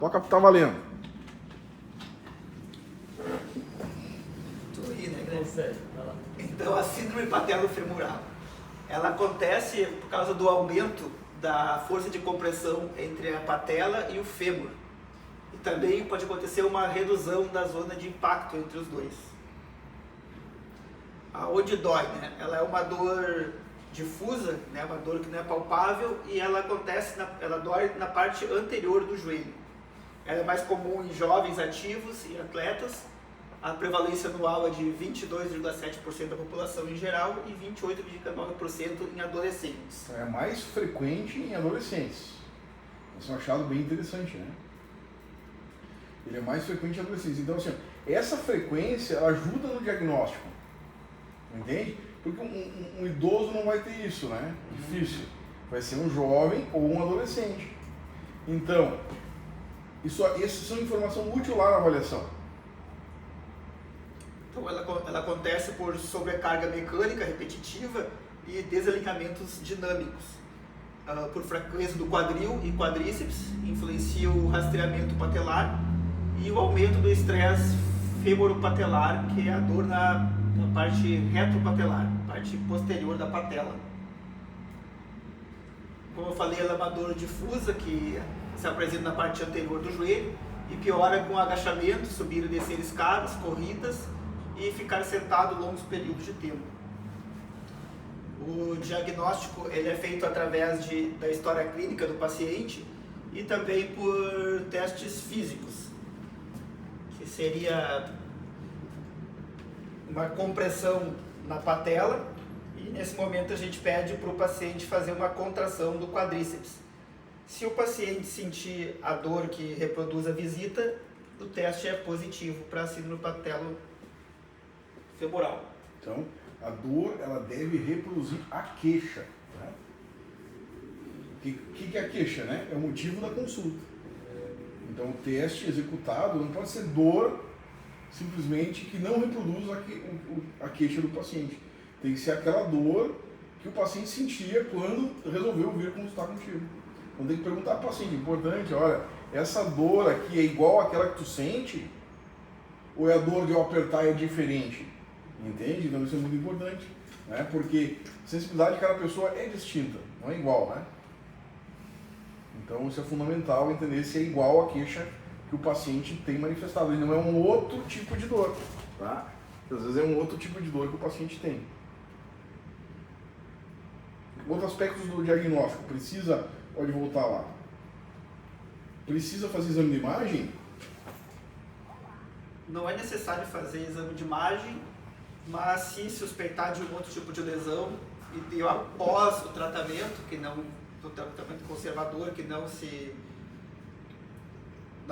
Toca, tá valendo. Tu ri, né, Guilherme? Então, a síndrome patelofemoral, ela acontece por causa do aumento da força de compressão entre a patela e o fêmur. E também pode acontecer uma redução da zona de impacto entre os dois. Aonde dói, né? Ela é uma dor difusa, né? Uma dor que não é palpável e ela ela dói na parte anterior do joelho. Ela é mais comum em jovens ativos e atletas. A prevalência anual é de 22,7% da população em geral e 28,9% em adolescentes. É mais frequente em adolescentes. Esse é um achado bem interessante, né? Ele é mais frequente em adolescentes. Então, assim, essa frequência ela ajuda no diagnóstico. Entende? Porque um idoso não vai ter isso, né? Difícil. Vai ser um jovem ou um adolescente. Então, isso são informação útil lá na avaliação. Então ela acontece por sobrecarga mecânica repetitiva e desalinhamentos dinâmicos. Por fraqueza do quadril e quadríceps, influencia o rastreamento patelar e o aumento do estresse femoropatelar, que é a dor na parte retropatelar, parte posterior da patela. Como eu falei, ela é uma dor difusa que se apresenta na parte anterior do joelho e piora com agachamento, subir e descer escadas, corridas e ficar sentado longos períodos de tempo. O diagnóstico ele é feito através da história clínica do paciente e também por testes físicos, que seria uma compressão na patela e nesse momento a gente pede para o paciente fazer uma contração do quadríceps. Se o paciente sentir a dor que reproduz a visita, o teste é positivo para a síndrome patelofemoral. Então, a dor ela deve reproduzir a queixa. Né? O que é a queixa? Né? É o motivo da consulta. Então, o teste executado não pode ser dor simplesmente que não reproduz a queixa do paciente. Tem que ser aquela dor que o paciente sentia quando resolveu vir consultar contigo. Então tem que perguntar para o paciente, importante, olha, essa dor aqui é igual àquela que tu sente? Ou é a dor de eu apertar é diferente? Entende? Então isso é muito importante, né? Porque a sensibilidade de cada pessoa é distinta, não é igual, né? Então isso é fundamental, entender se é igual à queixa que o paciente tem manifestado. Ele não é um outro tipo de dor, tá? Às vezes é um outro tipo de dor que o paciente tem. Outros aspectos do diagnóstico, pode voltar lá. Precisa fazer exame de imagem? Não é necessário fazer exame de imagem, mas se suspeitar de um outro tipo de lesão e após o tratamento, do tratamento conservador, que não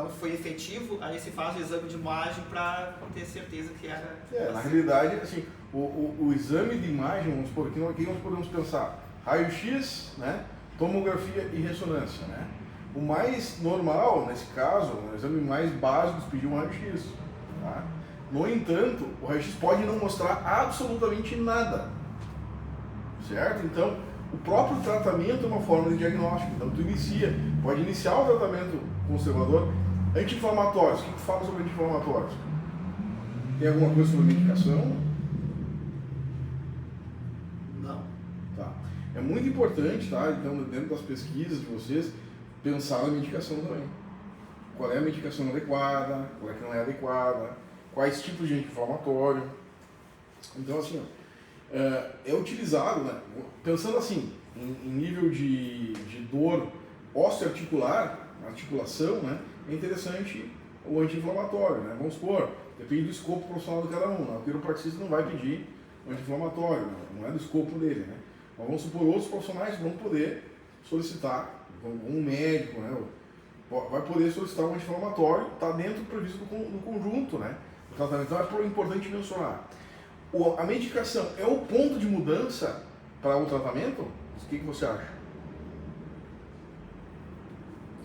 foi efetivo, aí se faz o exame de imagem para ter certeza que era... Na realidade, assim, o exame de imagem, vamos supor, aqui nós podemos pensar raio-x, né, tomografia e ressonância, né? O mais normal, nesse caso, o exame mais básico, pedir um raio-x, tá? No entanto, o raio-x pode não mostrar absolutamente nada, certo? Então, o próprio tratamento é uma forma de diagnóstico. Então, pode iniciar o tratamento conservador. Anti-inflamatórios, o que tu fala sobre anti-inflamatórios? Tem alguma coisa sobre medicação? Não. Tá. É muito importante, tá? Então, dentro das pesquisas de vocês, pensar na medicação também. Qual é a medicação adequada, qual é que não é adequada, quais tipos de anti-inflamatório. Então, assim, é utilizado, né? Pensando assim, em nível de dor osteoarticular, articulação, né? É interessante o anti-inflamatório, né? Vamos supor, depende do escopo profissional de cada um, né? O quiropraxista não vai pedir o anti-inflamatório, né? Não é do escopo dele, né? Mas vamos supor, outros profissionais vão poder solicitar, um médico, né? Vai poder solicitar um anti-inflamatório, está dentro do previsto do conjunto, né? O tratamento. Então é importante mencionar. A medicação é o ponto de mudança para o tratamento? O que você acha?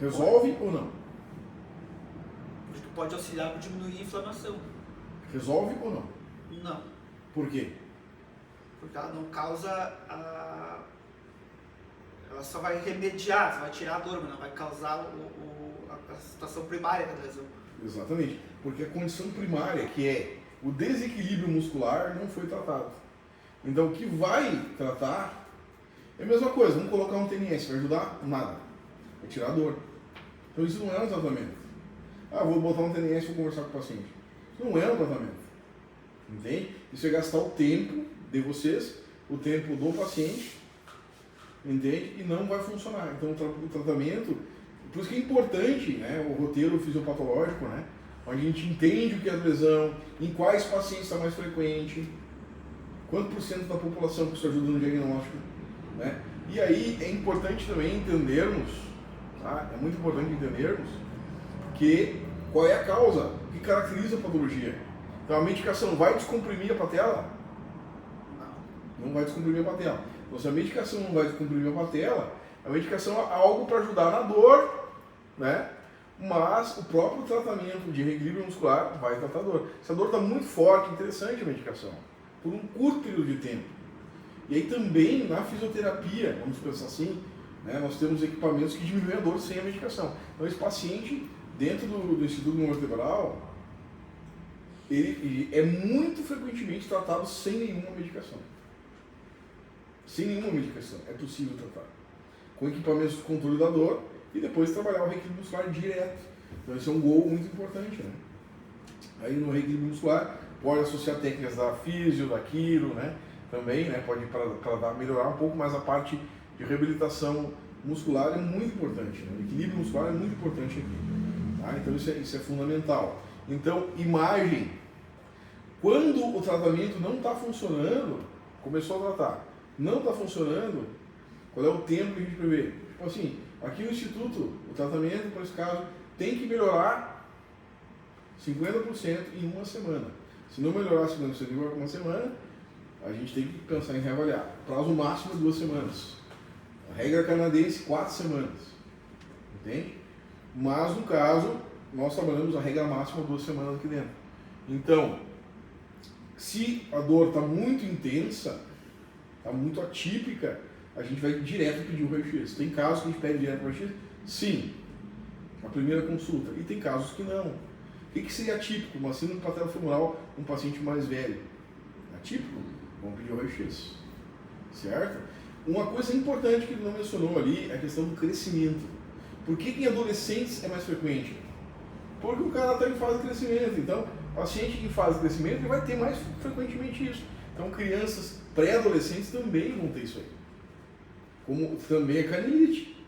Resolve ou não? Porque pode auxiliar para diminuir a inflamação. Resolve ou não? Não. Por quê? Porque ela não causa ela só vai remediar, vai tirar a dor, mas não vai causar a a situação primária da lesão. Exatamente, porque a condição primária, que é o desequilíbrio muscular, não foi tratado. Então, o que vai tratar é a mesma coisa. Vamos colocar um TNS, vai ajudar? Nada. Vai tirar a dor. Então, isso não é um tratamento. Vou botar um TNS e vou conversar com o paciente. Isso não é um tratamento. Entende? Isso é gastar o tempo de vocês, o tempo do paciente, entende? E não vai funcionar. Então, o tratamento, por isso que é importante, né, o roteiro fisiopatológico, né, onde a gente entende o que é a lesão, em quais pacientes está mais frequente, quanto por cento da população que isso ajuda no diagnóstico, né? E aí é importante também entendermos, tá? É muito importante entendermos que qual é a causa que caracteriza a patologia. Então a medicação vai descomprimir a patela? Não vai descomprimir a patela. Então se a medicação não vai descomprimir a patela, a medicação é algo para ajudar na dor, né? Mas o próprio tratamento de reequilíbrio muscular vai tratar a dor. Se a dor está muito forte, interessante a medicação, por um curto período de tempo. E aí também na fisioterapia, vamos pensar assim, né, nós temos equipamentos que diminuem a dor sem a medicação. Então esse paciente, dentro do Instituto Neurovertebral, ele é muito frequentemente tratado sem nenhuma medicação. Sem nenhuma medicação, é possível tratar. Com equipamentos de controle da dor e depois trabalhar o reequilíbrio muscular direto. Então esse é um gol muito importante, né? Aí no reequilíbrio muscular pode associar técnicas da físio, da quiro, né? Também, né? Pode para melhorar um pouco, mas a parte de reabilitação muscular é muito importante, né? O equilíbrio muscular é muito importante aqui, tá? Então isso é fundamental. Então, imagem. Quando o tratamento não está funcionando, começou a tratar, não está funcionando, qual é o tempo que a gente prevê? Tipo assim, aqui no Instituto, o tratamento, por esse caso, tem que melhorar 50% em uma semana. Se não melhorar 50% em uma semana, a gente tem que pensar em reavaliar. Prazo máximo é 2 semanas. A regra canadense, 4 semanas. Entende? Mas, no caso, nós trabalhamos a regra máxima 2 semanas aqui dentro. Então, se a dor está muito intensa, está muito atípica, a gente vai direto pedir o raio-x. Tem casos que a gente pede direto o raio-x? Sim, na primeira consulta. E tem casos que não. O que seria atípico? Uma síndrome patelofemoral, um paciente mais velho. Atípico? Vamos pedir o raio-x. Certo? Uma coisa importante que ele não mencionou ali é a questão do crescimento. Por que em adolescentes é mais frequente? Porque o cara está em fase de crescimento. Então, o paciente em fase de crescimento ele vai ter mais frequentemente isso. Então, crianças pré-adolescentes também vão ter isso aí. Como também é canelite,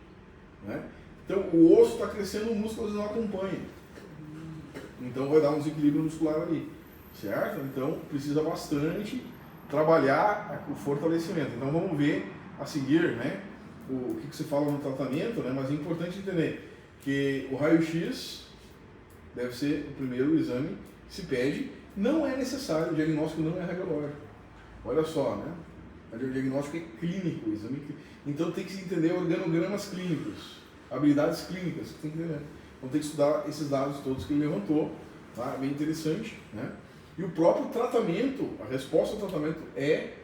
né? Então, o osso está crescendo, o músculo não acompanha. Então, vai dar um desequilíbrio muscular ali, certo? Então, precisa bastante trabalhar o fortalecimento. Então, vamos ver a seguir, né, o que se fala no tratamento, né? Mas é importante entender que o raio-x deve ser o primeiro exame que se pede. Não é necessário, o diagnóstico não é radiológico. Olha só, né? O diagnóstico é clínico, exame clínico. Então tem que se entender organogramas clínicos, habilidades clínicas, tem que entender. Então tem que estudar esses dados todos que ele levantou, tá? Bem interessante, né? E o próprio tratamento, a resposta ao tratamento é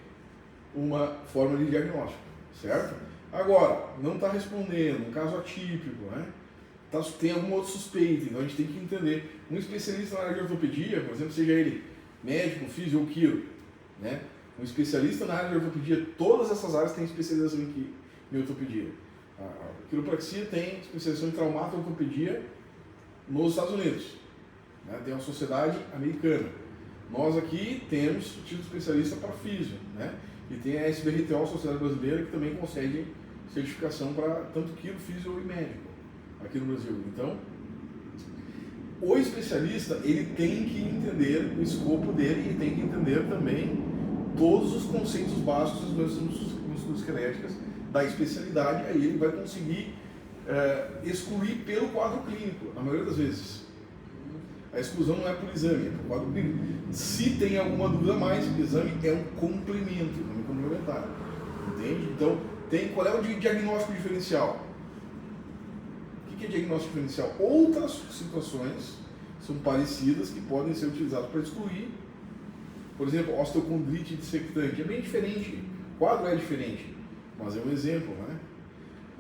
uma forma de diagnóstico, certo? Agora, não está respondendo, um caso atípico, né? Tem alguma outra suspeita, então a gente tem que entender. Um especialista na área de ortopedia, por exemplo, seja ele médico, físio ou quiro, né? Um especialista na área de ortopedia, todas essas áreas têm especialização em ortopedia. A quiropraxia tem especialização em traumato-ortopedia nos Estados Unidos, né? Tem uma sociedade americana. Nós aqui temos título especialista para físio, né? E tem a SBRTO, a Sociedade Brasileira, que também concede certificação para tanto quiro, físio e médico aqui no Brasil. Então, o especialista, ele tem que entender o escopo dele e tem que entender também todos os conceitos básicos das doenças musculoesqueléticas da especialidade. Aí ele vai conseguir excluir pelo quadro clínico, na maioria das vezes. A exclusão não é por exame, é por quadro clínico. Se tem alguma dúvida a mais, o exame é um complemento, exame complementar. Entende? Então, qual é o diagnóstico diferencial? O que é diagnóstico diferencial? Outras situações são parecidas que podem ser utilizadas para excluir. Por exemplo, osteocondrite dissectante. É bem diferente. O quadro é diferente, mas é um exemplo, né?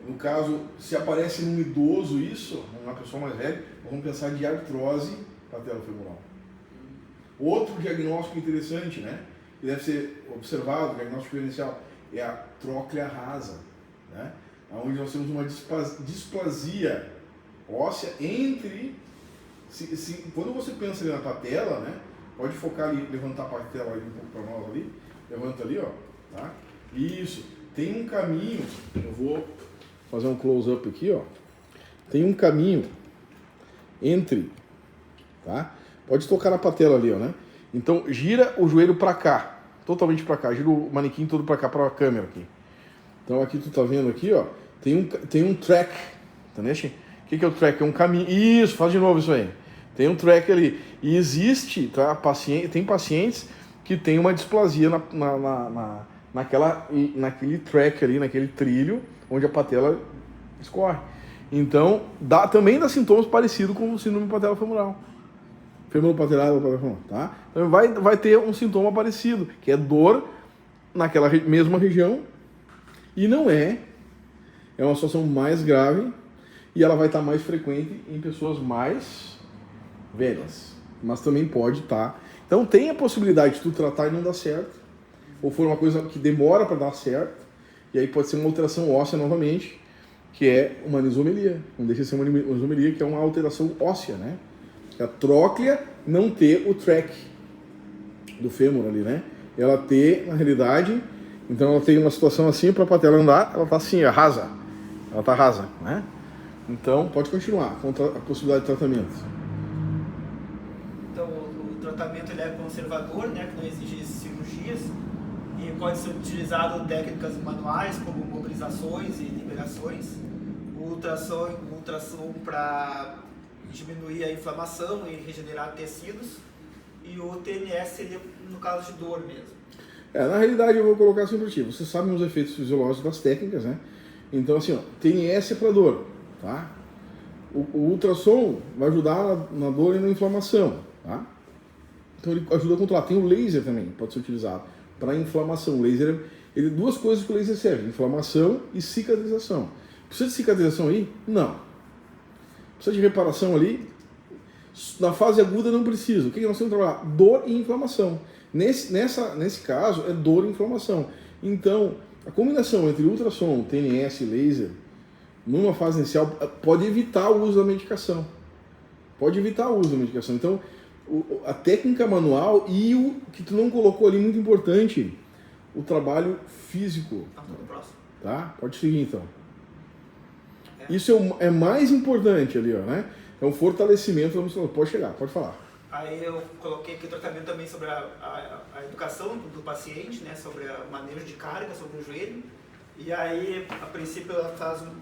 No caso, se aparece num idoso isso, numa pessoa mais velha, nós vamos pensar de artrose patelofemoral. Outro diagnóstico interessante, né, que deve ser observado, diagnóstico diferencial, é a tróclea rasa, né, onde nós temos uma displasia óssea entre... quando você pensa ali na patela, né, pode focar ali, levantar a patela ali um pouco para nós ali, levanta ali, ó, tá? Isso, tem um caminho, eu vou fazer um close-up aqui, ó, tem um caminho entre, tá? Pode tocar na patela ali, ó, né? Então, gira o joelho para cá, totalmente para cá, gira o manequim todo para cá, para a câmera aqui. Então, aqui tu tá vendo aqui, ó, tem um track, tá, né? O que é o track? É um caminho, isso, faz de novo isso aí. Tem um track ali. E existe, tá, tem pacientes que tem uma displasia naquele track ali, naquele trilho, onde a patela escorre. Então, também dá sintomas parecidos com o síndrome patelofemoral. Femoropatelar, tá? Então vai ter um sintoma parecido, que é dor naquela mesma região, e não é uma situação mais grave, e ela vai estar mais frequente em pessoas mais velhas, mas também pode estar. Então tem a possibilidade de tu tratar e não dar certo, ou for uma coisa que demora para dar certo, e aí pode ser uma alteração óssea novamente, que é uma anisomelia. Não deixa de ser uma anisomelia, que é uma alteração óssea, né? A tróclea não ter o track do fêmur ali, né? Ela ter, na realidade, então ela tem uma situação assim, para a patela andar, ela tá assim, rasa. Ela tá rasa, né? Então, pode continuar com a possibilidade de tratamento. Então, o tratamento ele é conservador, né, que não exige cirurgias, e pode ser utilizado técnicas manuais, como mobilizações e liberações, o ultrassom para diminuir a inflamação e regenerar tecidos, e o TNS seria no caso de dor mesmo. Na realidade, eu vou colocar assim para ti. Você sabe os efeitos fisiológicos das técnicas, né? Então, assim, ó, TNS é para dor, tá? O ultrassom vai ajudar na dor e na inflamação, tá? Então, ele ajuda a controlar. Tem o laser também, pode ser utilizado para inflamação. O laser, duas coisas que o laser serve: inflamação e cicatrização. Precisa de cicatrização aí? Não. Precisa de reparação ali? Na fase aguda não precisa. O que nós temos que trabalhar? Dor e inflamação. Nesse caso, é dor e inflamação. Então, a combinação entre ultrassom, TNS e laser, numa fase inicial, pode evitar o uso da medicação. Pode evitar o uso da medicação. Então, a técnica manual e o que tu não colocou ali, muito importante, o trabalho físico. Tá? Pode seguir, então. Isso é mais importante ali, ó, né? É um fortalecimento da musculatura. Pode chegar, pode falar. Aí eu coloquei aqui o tratamento também sobre a educação do paciente, né? Sobre o manejo de carga, sobre o joelho. E aí, a princípio, ela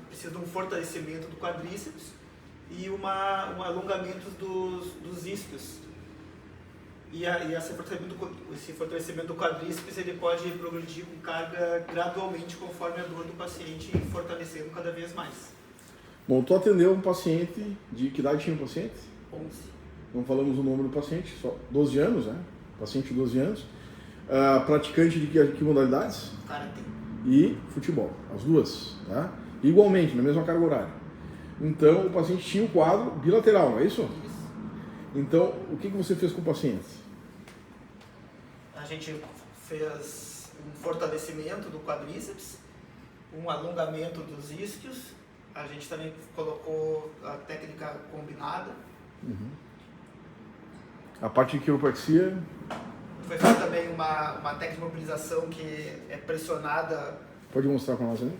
precisa de um fortalecimento do quadríceps e um alongamento dos isquios. E esse fortalecimento do quadríceps ele pode progredir com carga gradualmente conforme a dor do paciente, fortalecendo cada vez mais. Bom, tu atendeu um paciente, de que idade tinha o paciente? 11. Não falamos o nome do paciente, só 12 anos, né? Paciente de 12 anos. Praticante de que modalidades? Karatê. E futebol, as duas, tá? Igualmente, na mesma carga horária. Então, o paciente tinha um quadro bilateral, não é isso? Isso. Então, o que você fez com o paciente? A gente fez um fortalecimento do quadríceps, um alongamento dos isquios. A gente também colocou a técnica combinada. Uhum. A parte de quiropraxia? Foi feita também uma técnica de mobilização que é pressionada. Pode mostrar para nós aí?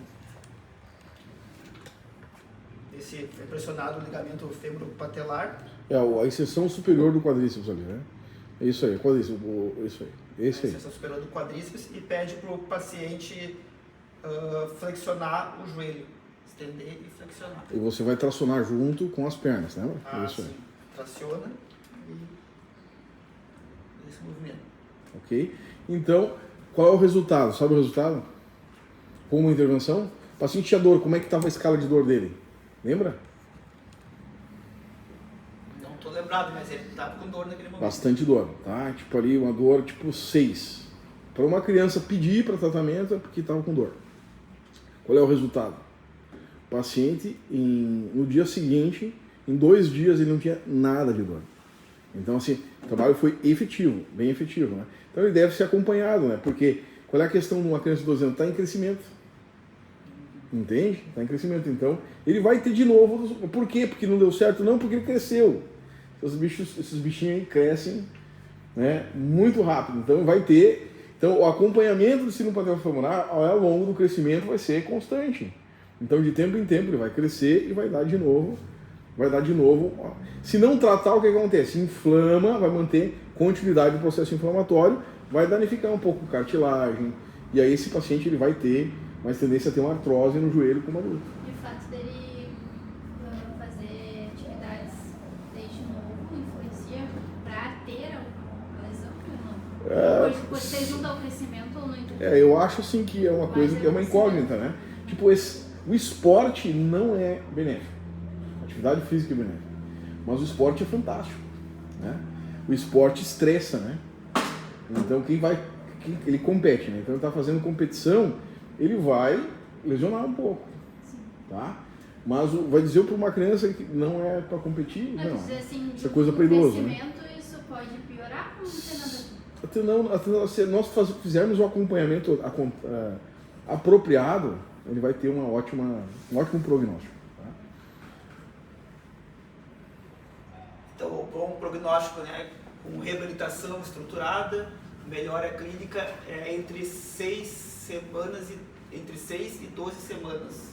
Esse é pressionado o ligamento femoropatelar. A inserção superior do quadríceps ali, né? É isso aí, quadríceps, isso aí. Esse aí. A inserção superior do quadríceps e pede para o paciente flexionar o joelho. Estender e flexionar. E você vai tracionar junto com as pernas, lembra? Isso aí. Sim. Traciona e esse movimento. Ok? Então, qual é o resultado? Sabe o resultado? Com uma intervenção? O paciente tinha dor, como é que estava a escala de dor dele? Lembra? Não estou lembrado, mas ele estava com dor naquele momento. Bastante dor, tá? Tipo ali, uma dor tipo 6. Para uma criança pedir para tratamento é porque estava com dor. Qual é o resultado? paciente, no dia seguinte, em 2 dias, ele não tinha nada de dor. Então, assim, o trabalho foi efetivo, bem efetivo, né? Então, ele deve ser acompanhado, né? Porque qual é a questão de uma criança de 12 anos? Está em crescimento. Entende? Está em crescimento. Então, ele vai ter de novo. Por quê? Porque não deu certo? Não, porque ele cresceu. Esses bichinhos aí crescem, né, muito rápido. Então, vai ter... Então, o acompanhamento do síndrome patelofemoral ao longo do crescimento vai ser constante. Então, de tempo em tempo, ele vai crescer e vai dar de novo. Se não tratar, o que acontece? Inflama, vai manter continuidade do processo inflamatório, vai danificar um pouco a cartilagem, e aí esse paciente ele vai ter mais tendência a ter uma artrose no joelho como adulto. E o fato dele fazer atividades desde novo influencia para ter a lesão ou não? Você junta ao crescimento ou não? Eu acho assim que é uma coisa que é uma incógnita, né? Tipo, o esporte não é benéfico. A atividade física é benéfica. Mas o esporte é fantástico, né? O esporte estressa, né? Então ele compete, né? Então ele está fazendo competição, ele vai lesionar um pouco, tá? Mas vai dizer para uma criança que não é para competir, não. Assim, essa coisa para idoso, né? Isso pode piorar ou não tem nada a ver? Se nós fizermos o acompanhamento apropriado, ele vai ter um ótimo prognóstico. Tá? Então, o bom prognóstico, né, com reabilitação estruturada, melhora clínica entre 6 e 12 semanas,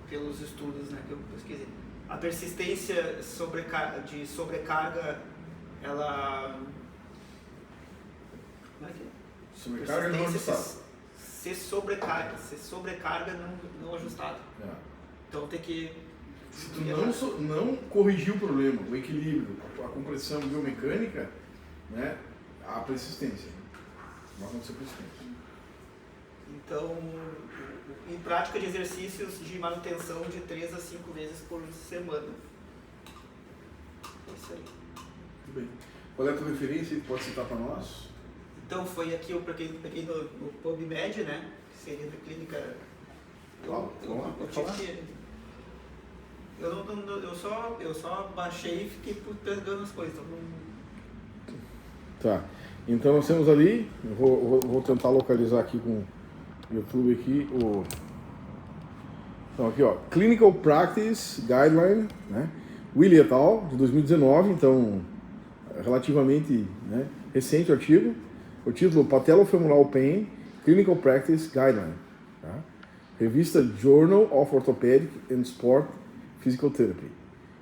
pelos estudos, né, que eu pesquisei. A persistência de sobrecarga, ela... Como é que é? Sobrecarga não ajustada. Se sobrecarga não ajustada. Então tem que... Se tu não corrigir o problema, o equilíbrio, a compressão biomecânica, né, a persistência. Vai acontecer persistência. Então, em prática de exercícios de manutenção de 3 a 5 vezes por semana. É isso aí. Muito bem. Qual é a tua referência que pode citar para nós? Então, foi aqui, eu peguei no PubMed, né? Que seria da clínica... Eu só baixei e fiquei pegando as coisas. Então não... Tá. Então nós temos ali, eu vou tentar localizar aqui com o YouTube aqui, então aqui ó, Clinical Practice Guideline, né? Willie et al, de 2019, então relativamente, né, recente o artigo. O título Patellofemoral Pain Clinical Practice Guideline, tá? Revista Journal of Orthopedic and Sport Physical Therapy.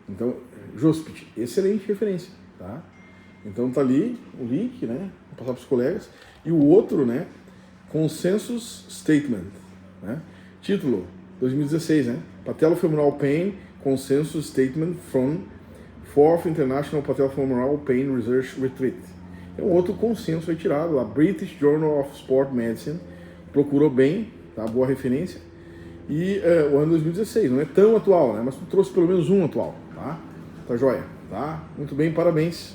Então, JOSPT, excelente referência, tá? Então tá ali o link, né? Vou passar para os colegas. E o outro, né? Consensus Statement, né? Título 2016, né? Patellofemoral Pain Consensus Statement from 4th International Patellofemoral Pain Research Retreat. É um outro consenso retirado, a British Journal of Sport Medicine, procurou bem, tá? Boa referência. E o ano 2016, não é tão atual, né? Mas tu trouxe pelo menos um atual, tá? Tá joia, tá? Muito bem, parabéns.